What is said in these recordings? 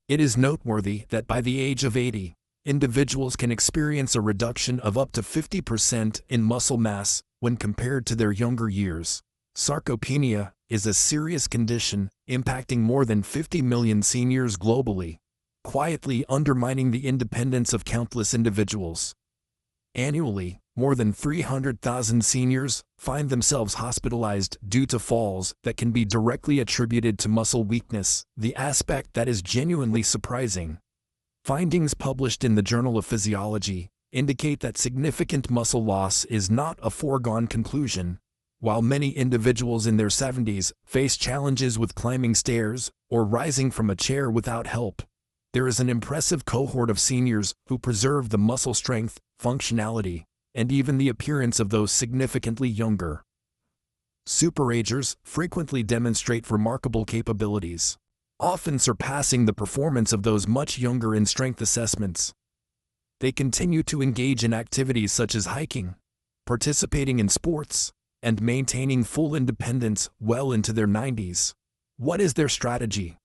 It is noteworthy that by the age of 80, individuals can experience a reduction of up to 50% in muscle mass when compared to their younger years. Sarcopenia is a serious condition impacting more than 50 million seniors globally, quietly undermining the independence of countless individuals. Annually, more than 300,000 seniors find themselves hospitalized due to falls that can be directly attributed to muscle weakness, the aspect that is genuinely surprising. Findings published in the Journal of Physiology indicate that significant muscle loss is not a foregone conclusion. While many individuals in their 70s face challenges with climbing stairs or rising from a chair without help, there is an impressive cohort of seniors who preserve the muscle strength, functionality, and even the appearance of those significantly younger. Superagers frequently demonstrate remarkable capabilities, often surpassing the performance of those much younger in strength assessments. They continue to engage in activities such as hiking, participating in sports, and maintaining full independence well into their 90s. What is their strategy?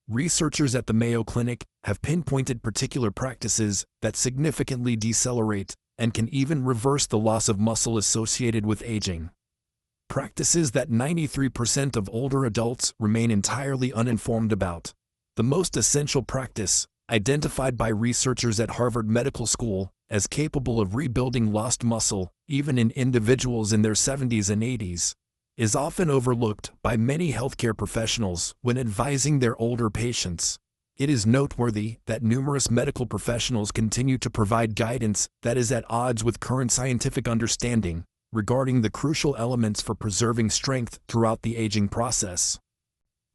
Researchers at the Mayo Clinic have pinpointed particular practices that significantly decelerate and can even reverse the loss of muscle associated with aging. Practices that 93% of older adults remain entirely uninformed about. The most essential practice, identified by researchers at Harvard Medical School as capable of rebuilding lost muscle, even in individuals in their 70s and 80s, is often overlooked by many healthcare professionals when advising their older patients. It is noteworthy that numerous medical professionals continue to provide guidance that is at odds with current scientific understanding regarding the crucial elements for preserving strength throughout the aging process.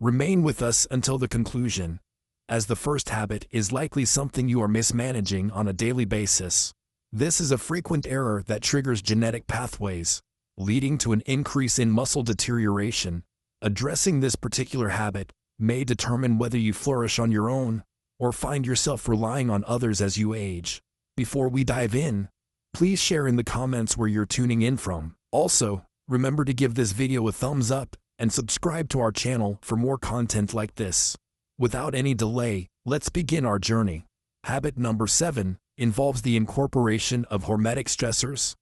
Remain with us until the conclusion, as the first habit is likely something you are mismanaging on a daily basis. This is a frequent error that triggers genetic pathways, leading to an increase in muscle deterioration. Addressing this particular habit may determine whether you flourish on your own or find yourself relying on others as you age. Before we dive in, please share in the comments where you're tuning in from. Also, remember to give this video a thumbs up and subscribe to our channel for more content like this. Without any delay, let's begin our journey. Habit number 7 involves the incorporation of hormetic stressors.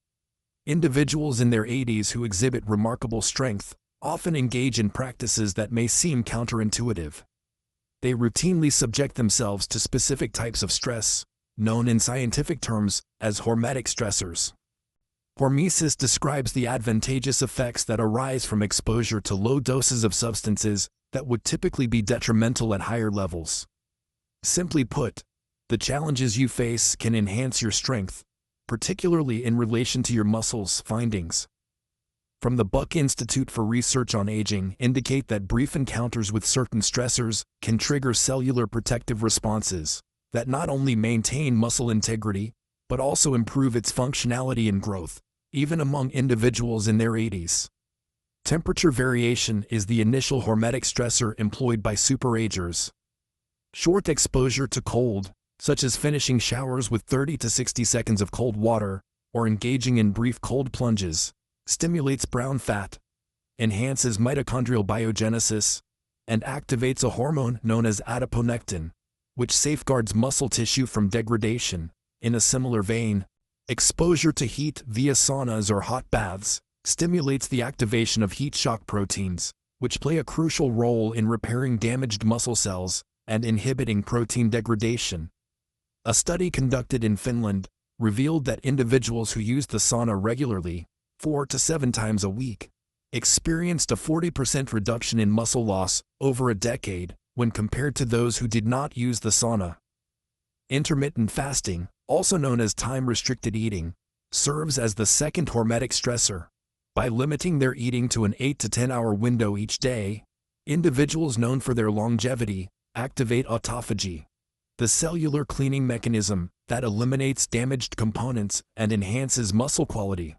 Individuals in their 80s who exhibit remarkable strength often engage in practices that may seem counterintuitive. They routinely subject themselves to specific types of stress, known in scientific terms as hormetic stressors. Hormesis describes the advantageous effects that arise from exposure to low doses of substances that would typically be detrimental at higher levels. Simply put, the challenges you face can enhance your strength, particularly in relation to your muscles. Findings from the Buck Institute for Research on Aging indicate that brief encounters with certain stressors can trigger cellular protective responses that not only maintain muscle integrity, but also improve its functionality and growth, even among individuals in their 80s. Temperature variation is the initial hormetic stressor employed by superagers. Short exposure to cold, such as finishing showers with 30 to 60 seconds of cold water, or engaging in brief cold plunges, stimulates brown fat, enhances mitochondrial biogenesis, and activates a hormone known as adiponectin, which safeguards muscle tissue from degradation. In a similar vein, exposure to heat via saunas or hot baths stimulates the activation of heat shock proteins, which play a crucial role in repairing damaged muscle cells and inhibiting protein degradation. A study conducted in Finland revealed that individuals who used the sauna regularly, 4 to 7 times a week, experienced a 40% reduction in muscle loss over a decade when compared to those who did not use the sauna. Intermittent fasting, also known as time-restricted eating, serves as the second hormetic stressor. By limiting their eating to an 8 to 10-hour window each day, individuals known for their longevity activate autophagy, the cellular cleaning mechanism that eliminates damaged components and enhances muscle quality.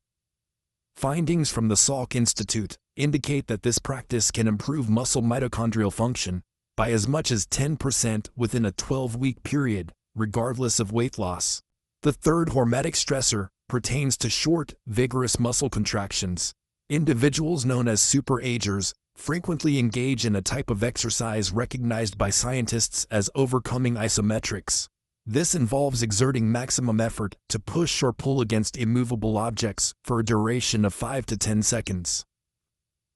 Findings from the Salk Institute indicate that this practice can improve muscle mitochondrial function by as much as 10% within a 12-week period, regardless of weight loss. The third hormetic stressor pertains to short, vigorous muscle contractions. Individuals known as superagers frequently engage in a type of exercise recognized by scientists as overcoming isometrics. This involves exerting maximum effort to push or pull against immovable objects for a duration of 5 to 10 seconds.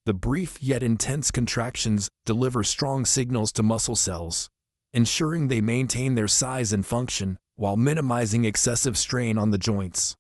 The brief yet intense contractions deliver strong signals to muscle cells, ensuring they maintain their size and function while minimizing excessive strain on the joints.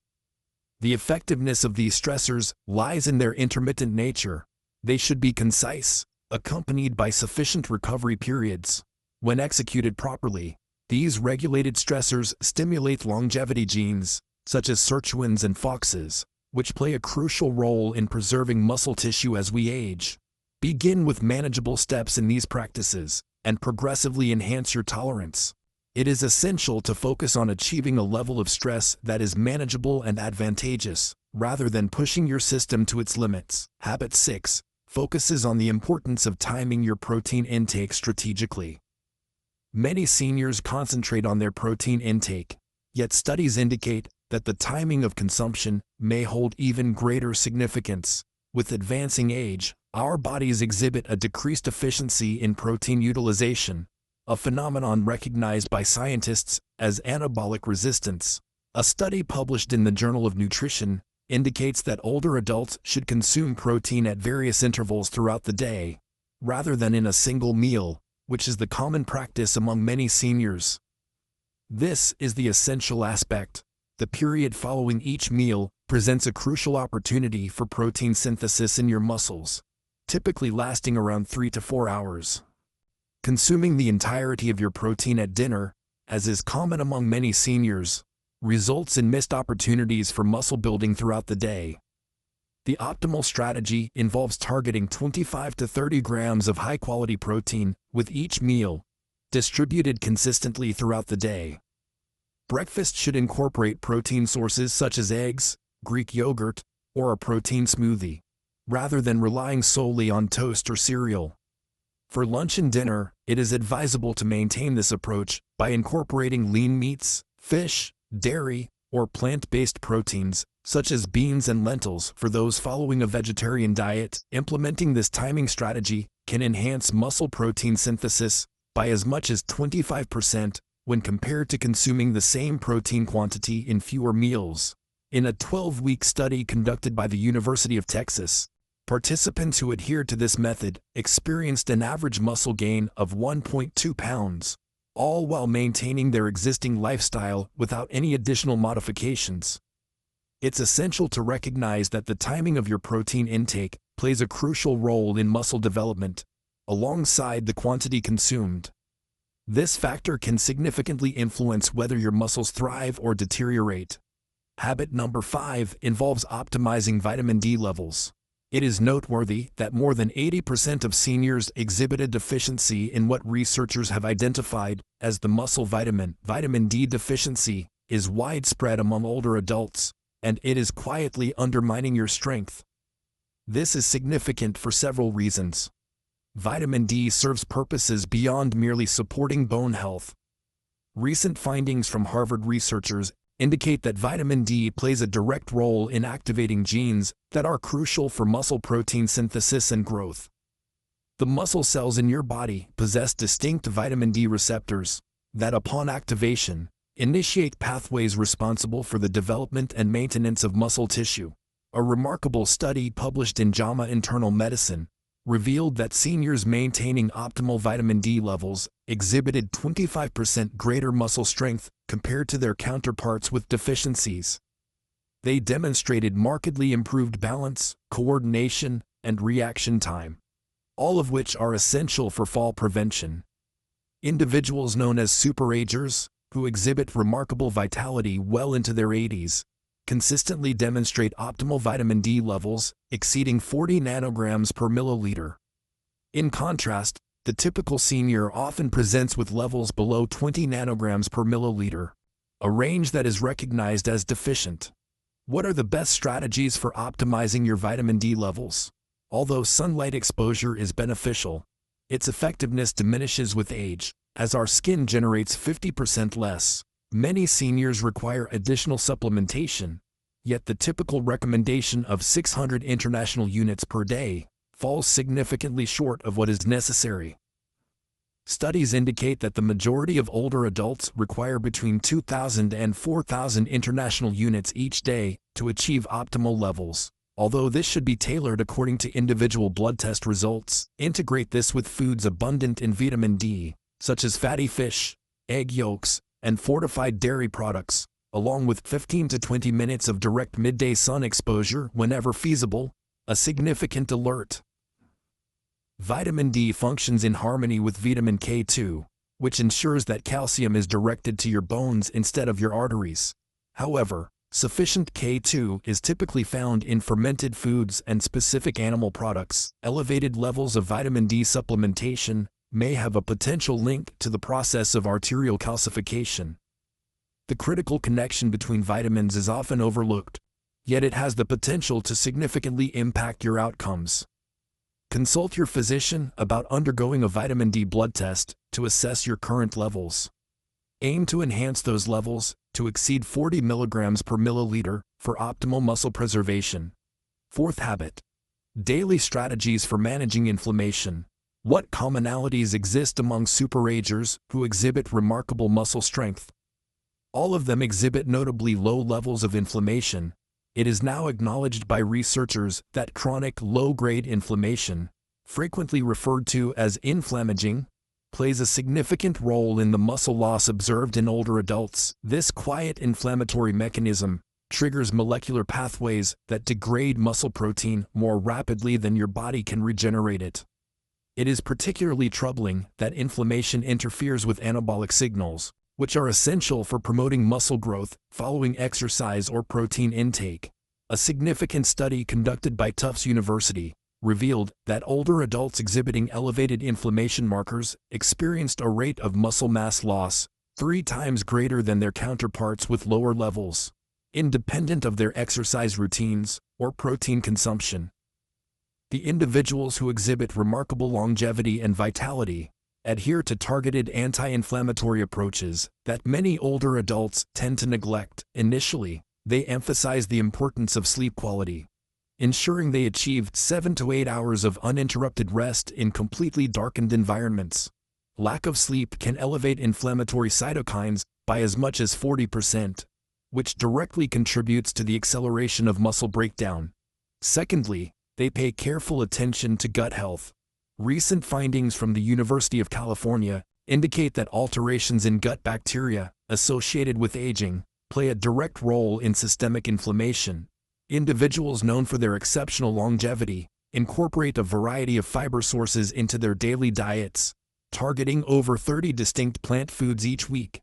The effectiveness of these stressors lies in their intermittent nature. They should be concise, accompanied by sufficient recovery periods. When executed properly, these regulated stressors stimulate longevity genes, such as sirtuins and FOXes, which play a crucial role in preserving muscle tissue as we age. Begin with manageable steps in these practices, and progressively enhance your tolerance. It is essential to focus on achieving a level of stress that is manageable and advantageous, rather than pushing your system to its limits. Habit 6 focuses on the importance of timing your protein intake strategically. Many seniors concentrate on their protein intake, yet studies indicate that the timing of consumption may hold even greater significance. With advancing age, our bodies exhibit a decreased efficiency in protein utilization, a phenomenon recognized by scientists as anabolic resistance. A study published in the Journal of Nutrition indicates that older adults should consume protein at various intervals throughout the day, rather than in a single meal, which is the common practice among many seniors. This is the essential aspect. The period following each meal presents a crucial opportunity for protein synthesis in your muscles, typically lasting around 3 to 4 hours. Consuming the entirety of your protein at dinner, as is common among many seniors, results in missed opportunities for muscle building throughout the day. The optimal strategy involves targeting 25 to 30 grams of high-quality protein with each meal, distributed consistently throughout the day. Breakfast should incorporate protein sources such as eggs, Greek yogurt, or a protein smoothie, rather than relying solely on toast or cereal. For lunch and dinner, it is advisable to maintain this approach by incorporating lean meats, fish, dairy, or plant-based proteins, such as beans and lentils. For those following a vegetarian diet, implementing this timing strategy can enhance muscle protein synthesis by as much as 25% when compared to consuming the same protein quantity in fewer meals. In a 12-week study conducted by the University of Texas, participants who adhered to this method experienced an average muscle gain of 1.2 pounds, all while maintaining their existing lifestyle without any additional modifications. It's essential to recognize that the timing of your protein intake plays a crucial role in muscle development, alongside the quantity consumed. This factor can significantly influence whether your muscles thrive or deteriorate. Habit number 5 involves optimizing vitamin D levels. It is noteworthy that more than 80% of seniors exhibit a deficiency in what researchers have identified as the muscle vitamin. Vitamin D deficiency is widespread among older adults, and it is quietly undermining your strength. This is significant for several reasons. Vitamin D serves purposes beyond merely supporting bone health. Recent findings from Harvard researchers indicate that vitamin D plays a direct role in activating genes that are crucial for muscle protein synthesis and growth. The muscle cells in your body possess distinct vitamin D receptors that, upon activation, initiate pathways responsible for the development and maintenance of muscle tissue. A remarkable study published in JAMA Internal Medicine revealed that seniors maintaining optimal vitamin D levels exhibited 25% greater muscle strength compared to their counterparts with deficiencies. They demonstrated markedly improved balance, coordination, and reaction time, all of which are essential for fall prevention. Individuals known as superagers, who exhibit remarkable vitality well into their 80s, consistently demonstrate optimal vitamin D levels exceeding 40 nanograms per milliliter. In contrast, the typical senior often presents with levels below 20 nanograms per milliliter, a range that is recognized as deficient. What are the best strategies for optimizing your vitamin D levels? Although sunlight exposure is beneficial, its effectiveness diminishes with age, as our skin generates 50% less. Many seniors require additional supplementation, yet the typical recommendation of 600 international units per day, falls significantly short of what is necessary. Studies indicate that the majority of older adults require between 2,000 and 4,000 international units each day to achieve optimal levels. Although this should be tailored according to individual blood test results, integrate this with foods abundant in vitamin D, such as fatty fish, egg yolks, and fortified dairy products, along with 15 to 20 minutes of direct midday sun exposure whenever feasible, a significant alert. Vitamin D functions in harmony with vitamin K2, which ensures that calcium is directed to your bones instead of your arteries. However, sufficient K2 is typically found in fermented foods and specific animal products. Elevated levels of vitamin D supplementation may have a potential link to the process of arterial calcification. The critical connection between vitamins is often overlooked, yet it has the potential to significantly impact your outcomes. Consult your physician about undergoing a vitamin D blood test to assess your current levels. Aim to enhance those levels to exceed 40 milligrams per milliliter for optimal muscle preservation. Fourth habit: daily strategies for managing inflammation. What commonalities exist among superagers who exhibit remarkable muscle strength? All of them exhibit notably low levels of inflammation. It is now acknowledged by researchers that chronic low-grade inflammation, frequently referred to as inflammaging, plays a significant role in the muscle loss observed in older adults. This quiet inflammatory mechanism triggers molecular pathways that degrade muscle protein more rapidly than your body can regenerate it. It is particularly troubling that inflammation interferes with anabolic signals, which are essential for promoting muscle growth following exercise or protein intake. A significant study conducted by Tufts University revealed that older adults exhibiting elevated inflammation markers experienced a rate of muscle mass loss 3 times greater than their counterparts with lower levels, independent of their exercise routines or protein consumption. The individuals who exhibit remarkable longevity and vitality adhere to targeted anti-inflammatory approaches that many older adults tend to neglect. Initially, they emphasize the importance of sleep quality, ensuring they achieve 7 to 8 hours of uninterrupted rest in completely darkened environments. Lack of sleep can elevate inflammatory cytokines by as much as 40%, which directly contributes to the acceleration of muscle breakdown. Secondly, they pay careful attention to gut health. Recent findings from the University of California indicate that alterations in gut bacteria associated with aging play a direct role in systemic inflammation. Individuals known for their exceptional longevity incorporate a variety of fiber sources into their daily diets, targeting over 30 distinct plant foods each week.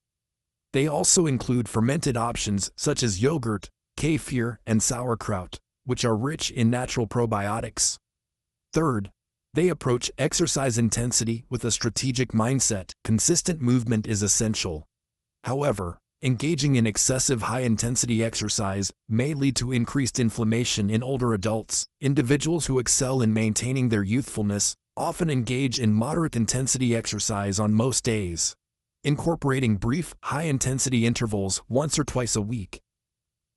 They also include fermented options such as yogurt, kefir, and sauerkraut, which are rich in natural probiotics. Third, they approach exercise intensity with a strategic mindset. Consistent movement is essential. However, engaging in excessive high-intensity exercise may lead to increased inflammation in older adults. Individuals who excel in maintaining their youthfulness often engage in moderate-intensity exercise on most days, incorporating brief, high-intensity intervals once or twice a week.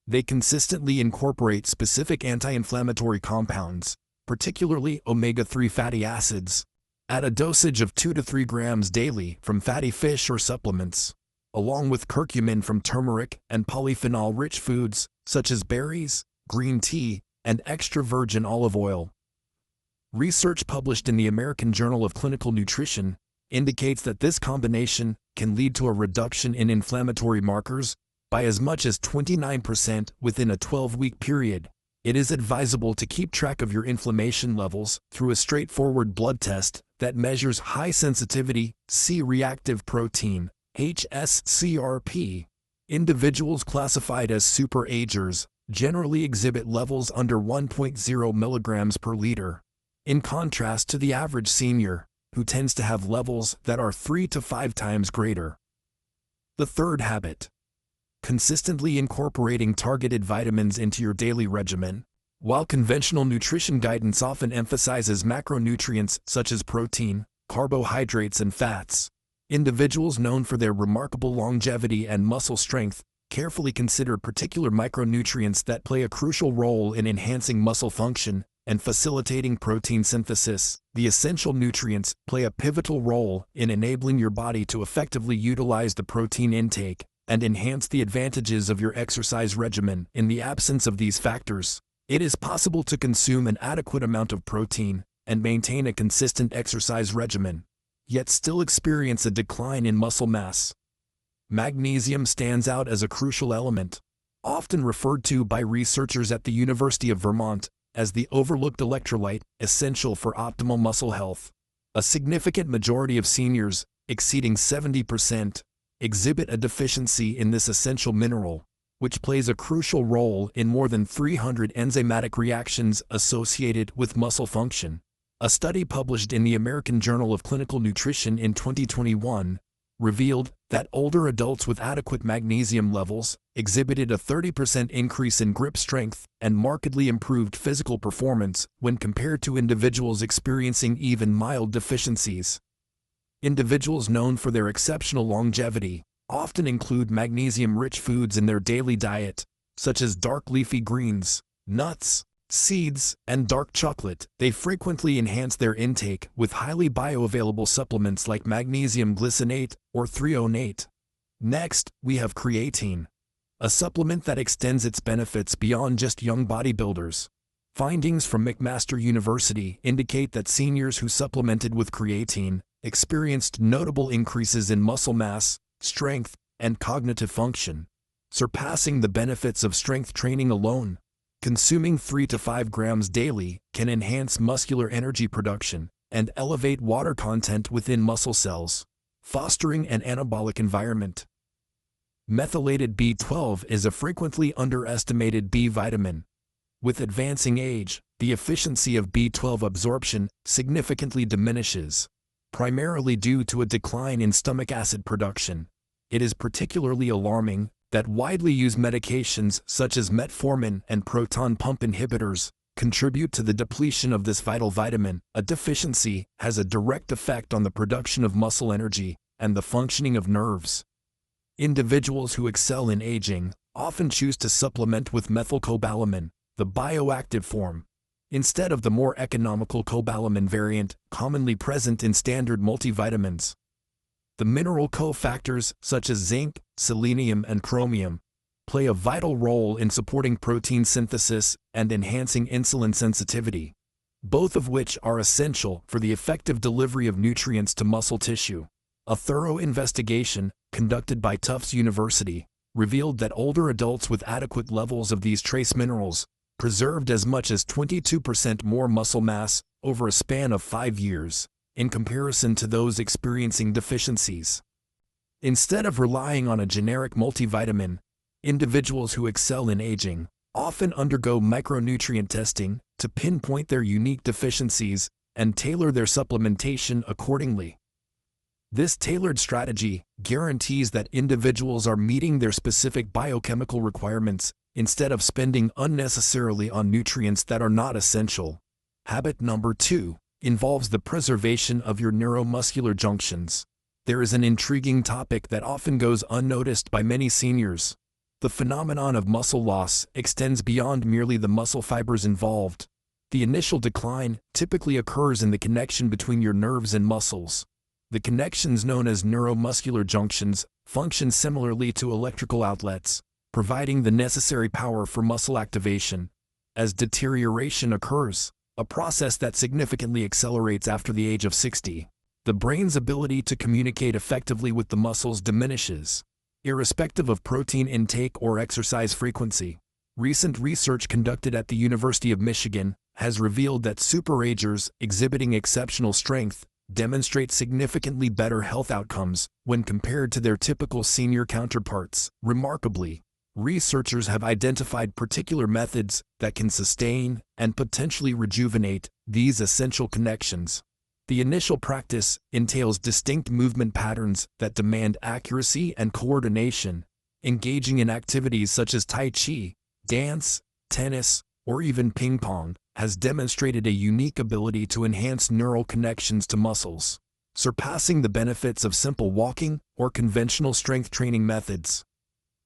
They consistently incorporate specific anti-inflammatory compounds, particularly omega-3 fatty acids, at a dosage of 2 to 3 grams daily from fatty fish or supplements, along with curcumin from turmeric and polyphenol-rich foods such as berries, green tea, and extra virgin olive oil. Research published in the American Journal of Clinical Nutrition indicates that this combination can lead to a reduction in inflammatory markers by as much as 29% within a 12-week period. It is advisable to keep track of your inflammation levels through a straightforward blood test that measures high-sensitivity C-reactive protein, HSCRP. Individuals classified as superagers generally exhibit levels under 1.0 milligrams per liter, in contrast to the average senior, who tends to have levels that are 3 to 5 times greater. The third habit: consistently incorporating targeted vitamins into your daily regimen. While conventional nutrition guidance often emphasizes macronutrients such as protein, carbohydrates, and fats, individuals known for their remarkable longevity and muscle strength carefully consider particular micronutrients that play a crucial role in enhancing muscle function. and facilitating protein synthesis. The essential nutrients play a pivotal role in enabling your body to effectively utilize the protein intake and enhance the advantages of your exercise regimen. In the absence of these factors, it is possible to consume an adequate amount of protein and maintain a consistent exercise regimen, yet still experience a decline in muscle mass. Magnesium stands out as a crucial element, often referred to by researchers at the University of Vermont as the overlooked electrolyte essential for optimal muscle health. A significant majority of seniors, exceeding 70%, exhibit a deficiency in this essential mineral, which plays a crucial role in more than 300 enzymatic reactions associated with muscle function. A study published in the American Journal of Clinical Nutrition in 2021 revealed that older adults with adequate magnesium levels exhibited a 30% increase in grip strength and markedly improved physical performance when compared to individuals experiencing even mild deficiencies. Individuals known for their exceptional longevity often include magnesium-rich foods in their daily diet, such as dark leafy greens, nuts, seeds, and dark chocolate. They frequently enhance their intake with highly bioavailable supplements like magnesium glycinate or threonate. Next, we have creatine, a supplement that extends its benefits beyond just young bodybuilders. Findings from McMaster University indicate that seniors who supplemented with creatine experienced notable increases in muscle mass, strength, and cognitive function, surpassing the benefits of strength training alone. Consuming 3 to 5 grams daily can enhance muscular energy production and elevate water content within muscle cells, fostering an anabolic environment. Methylated B12 is a frequently underestimated B vitamin. With advancing age, the efficiency of B12 absorption significantly diminishes, primarily due to a decline in stomach acid production. It is particularly alarming that widely used medications such as metformin and proton pump inhibitors contribute to the depletion of this vital vitamin. A deficiency has a direct effect on the production of muscle energy and the functioning of nerves. Individuals who excel in aging often choose to supplement with methylcobalamin, the bioactive form, instead of the more economical cobalamin variant commonly present in standard multivitamins. The mineral cofactors such as zinc, selenium, and chromium play a vital role in supporting protein synthesis and enhancing insulin sensitivity, both of which are essential for the effective delivery of nutrients to muscle tissue. A thorough investigation conducted by Tufts University revealed that older adults with adequate levels of these trace minerals preserved as much as 22% more muscle mass over a span of 5 years, in comparison to those experiencing deficiencies. Instead of relying on a generic multivitamin, individuals who excel in aging often undergo micronutrient testing to pinpoint their unique deficiencies and tailor their supplementation accordingly. This tailored strategy guarantees that individuals are meeting their specific biochemical requirements instead of spending unnecessarily on nutrients that are not essential. Habit number 2 involves the preservation of your neuromuscular junctions. There is an intriguing topic that often goes unnoticed by many seniors. The phenomenon of muscle loss extends beyond merely the muscle fibers involved. The initial decline typically occurs in the connection between your nerves and muscles. The connections known as neuromuscular junctions function similarly to electrical outlets, providing the necessary power for muscle activation. As deterioration occurs, a process that significantly accelerates after the age of 60, the brain's ability to communicate effectively with the muscles diminishes, irrespective of protein intake or exercise frequency. Recent research conducted at the University of Michigan has revealed that superagers exhibiting exceptional strength demonstrate significantly better health outcomes when compared to their typical senior counterparts. Remarkably, researchers have identified particular methods that can sustain and potentially rejuvenate these essential connections. The initial practice entails distinct movement patterns that demand accuracy and coordination. Engaging in activities such as Tai Chi, dance, tennis, or even ping pong has demonstrated a unique ability to enhance neural connections to muscles, surpassing the benefits of simple walking or conventional strength training methods.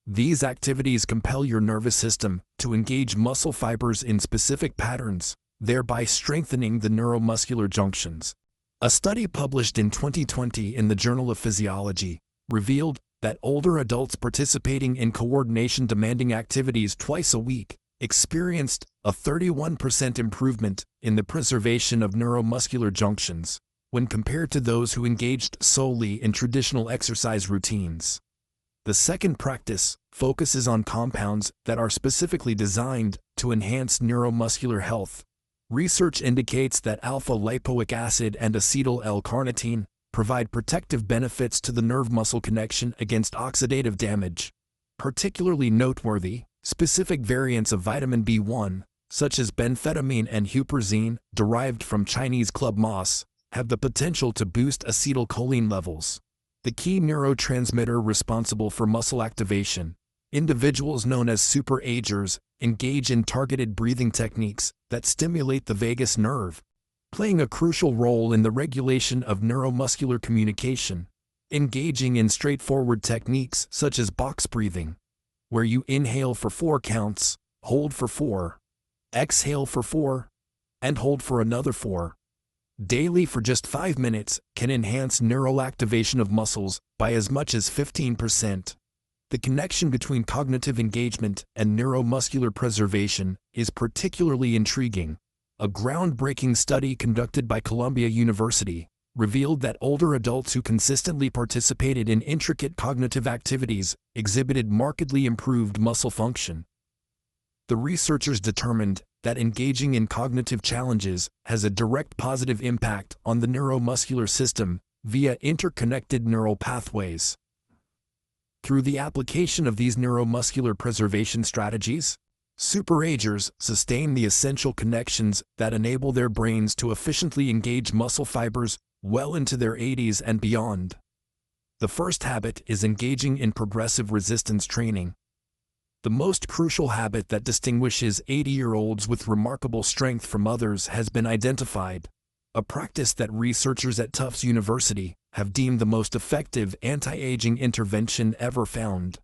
These activities compel your nervous system to engage muscle fibers in specific patterns, thereby strengthening the neuromuscular junctions. A study published in 2020 in the Journal of Physiology revealed that older adults participating in coordination-demanding activities twice a week experienced a 31% improvement in the preservation of neuromuscular junctions when compared to those who engaged solely in traditional exercise routines. The second practice focuses on compounds that are specifically designed to enhance neuromuscular health. Research indicates that alpha-lipoic acid and acetyl L-carnitine provide protective benefits to the nerve-muscle connection against oxidative damage. Particularly noteworthy, specific variants of vitamin B1, such as benphetamine and huperzine, derived from Chinese club moss, have the potential to boost acetylcholine levels, the key neurotransmitter responsible for muscle activation. Individuals known as superagers engage in targeted breathing techniques that stimulate the vagus nerve, playing a crucial role in the regulation of neuromuscular communication. Engaging in straightforward techniques such as box breathing, where you inhale for 4 counts, hold for 4, exhale for 4, and hold for another 4. Daily for just 5 minutes can enhance neural activation of muscles by as much as 15%. The connection between cognitive engagement and neuromuscular preservation is particularly intriguing. A groundbreaking study conducted by Columbia University revealed that older adults who consistently participated in intricate cognitive activities exhibited markedly improved muscle function. The researchers determined that engaging in cognitive challenges has a direct positive impact on the neuromuscular system via interconnected neural pathways. Through the application of these neuromuscular preservation strategies, superagers sustain the essential connections that enable their brains to efficiently engage muscle fibers well into their 80s and beyond. The first habit is engaging in progressive resistance training. The most crucial habit that distinguishes 80-year-olds with remarkable strength from others has been identified, a practice that researchers at Tufts University have deemed the most effective anti-aging intervention ever found.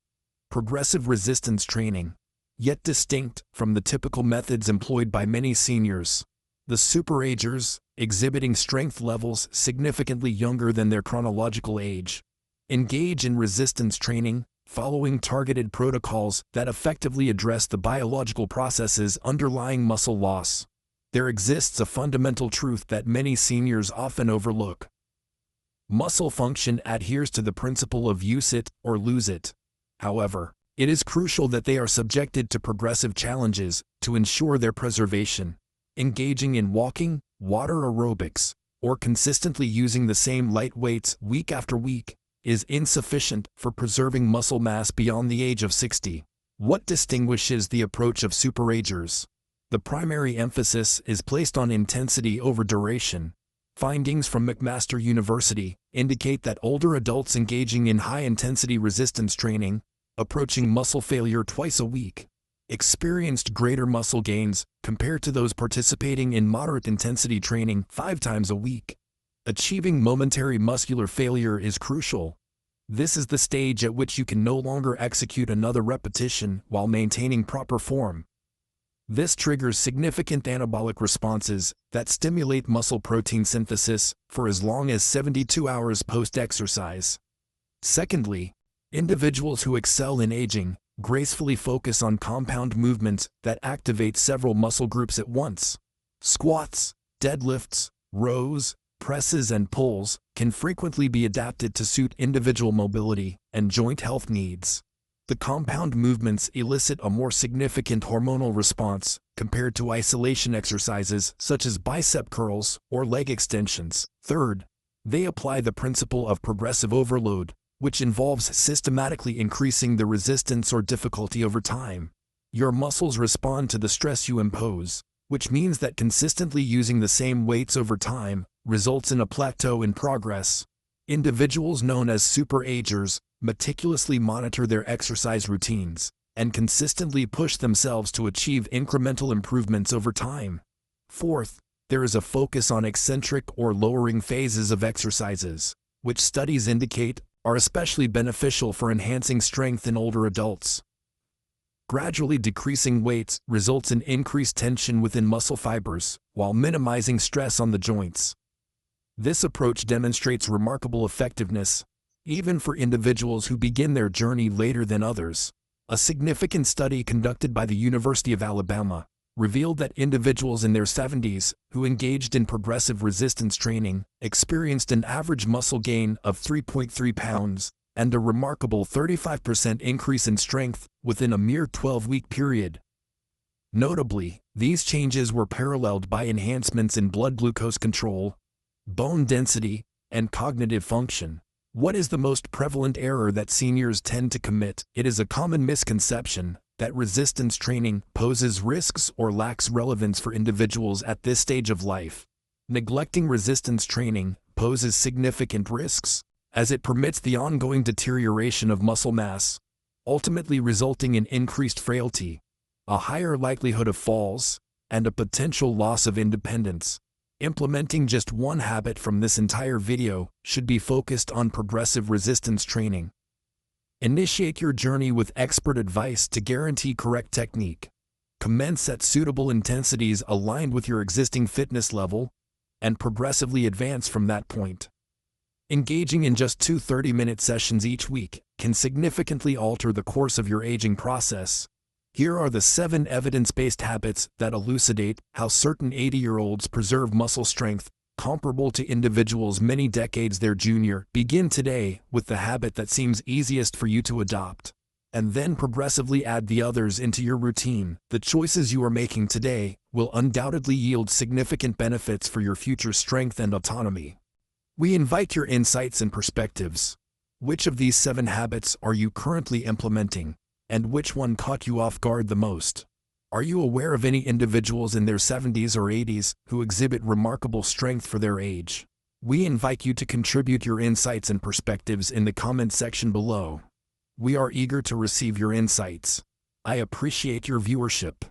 Progressive resistance training. Yet distinct from the typical methods employed by many seniors, the superagers, exhibiting strength levels significantly younger than their chronological age, engage in resistance training, following targeted protocols that effectively address the biological processes underlying muscle loss. There exists a fundamental truth that many seniors often overlook. Muscle function adheres to the principle of use it or lose it. However, it is crucial that they are subjected to progressive challenges to ensure their preservation. Engaging in walking, water aerobics, or consistently using the same light weights week after week is insufficient for preserving muscle mass beyond the age of 60. What distinguishes the approach of superagers? The primary emphasis is placed on intensity over duration. Findings from McMaster University indicate that older adults engaging in high-intensity resistance training, approaching muscle failure twice a week, experienced greater muscle gains compared to those participating in moderate-intensity training 5 times a week. Achieving momentary muscular failure is crucial. This is the stage at which you can no longer execute another repetition while maintaining proper form. This triggers significant anabolic responses that stimulate muscle protein synthesis for as long as 72 hours post-exercise. Secondly, individuals who excel in aging gracefully focus on compound movements that activate several muscle groups at once. Squats, deadlifts, rows, presses, and pulls can frequently be adapted to suit individual mobility and joint health needs. The compound movements elicit a more significant hormonal response compared to isolation exercises such as bicep curls or leg extensions. Third, they apply the principle of progressive overload, which involves systematically increasing the resistance or difficulty over time. Your muscles respond to the stress you impose, which means that consistently using the same weights over time results in a plateau in progress. Individuals known as superagers meticulously monitor their exercise routines and consistently push themselves to achieve incremental improvements over time. Fourth, there is a focus on eccentric or lowering phases of exercises, which studies indicate are especially beneficial for enhancing strength in older adults. Gradually decreasing weights results in increased tension within muscle fibers, while minimizing stress on the joints. This approach demonstrates remarkable effectiveness, even for individuals who begin their journey later than others. A significant study conducted by the University of Alabama revealed that individuals in their 70s who engaged in progressive resistance training experienced an average muscle gain of 3.3 pounds and a remarkable 35% increase in strength within a mere 12-week period. Notably, these changes were paralleled by enhancements in blood glucose control, bone density, and cognitive function. What is the most prevalent error that seniors tend to commit? It is a common misconception that resistance training poses risks or lacks relevance for individuals at this stage of life. Neglecting resistance training poses significant risks, as it permits the ongoing deterioration of muscle mass, ultimately resulting in increased frailty, a higher likelihood of falls, and a potential loss of independence. Implementing just one habit from this entire video should be focused on progressive resistance training. Initiate your journey with expert advice to guarantee correct technique. Commence at suitable intensities aligned with your existing fitness level, and progressively advance from that point. Engaging in just 2 30-minute sessions each week can significantly alter the course of your aging process. Here are the 7 evidence-based habits that elucidate how certain 80-year-olds preserve muscle strength comparable to individuals many decades their junior. Begin today with the habit that seems easiest for you to adopt, and then progressively add the others into your routine. The choices you are making today will undoubtedly yield significant benefits for your future strength and autonomy. We invite your insights and perspectives. Which of these 7 habits are you currently implementing, and which one caught you off guard the most? Are you aware of any individuals in their 70s or 80s who exhibit remarkable strength for their age? We invite you to contribute your insights and perspectives in the comment section below. We are eager to receive your insights. I appreciate your viewership.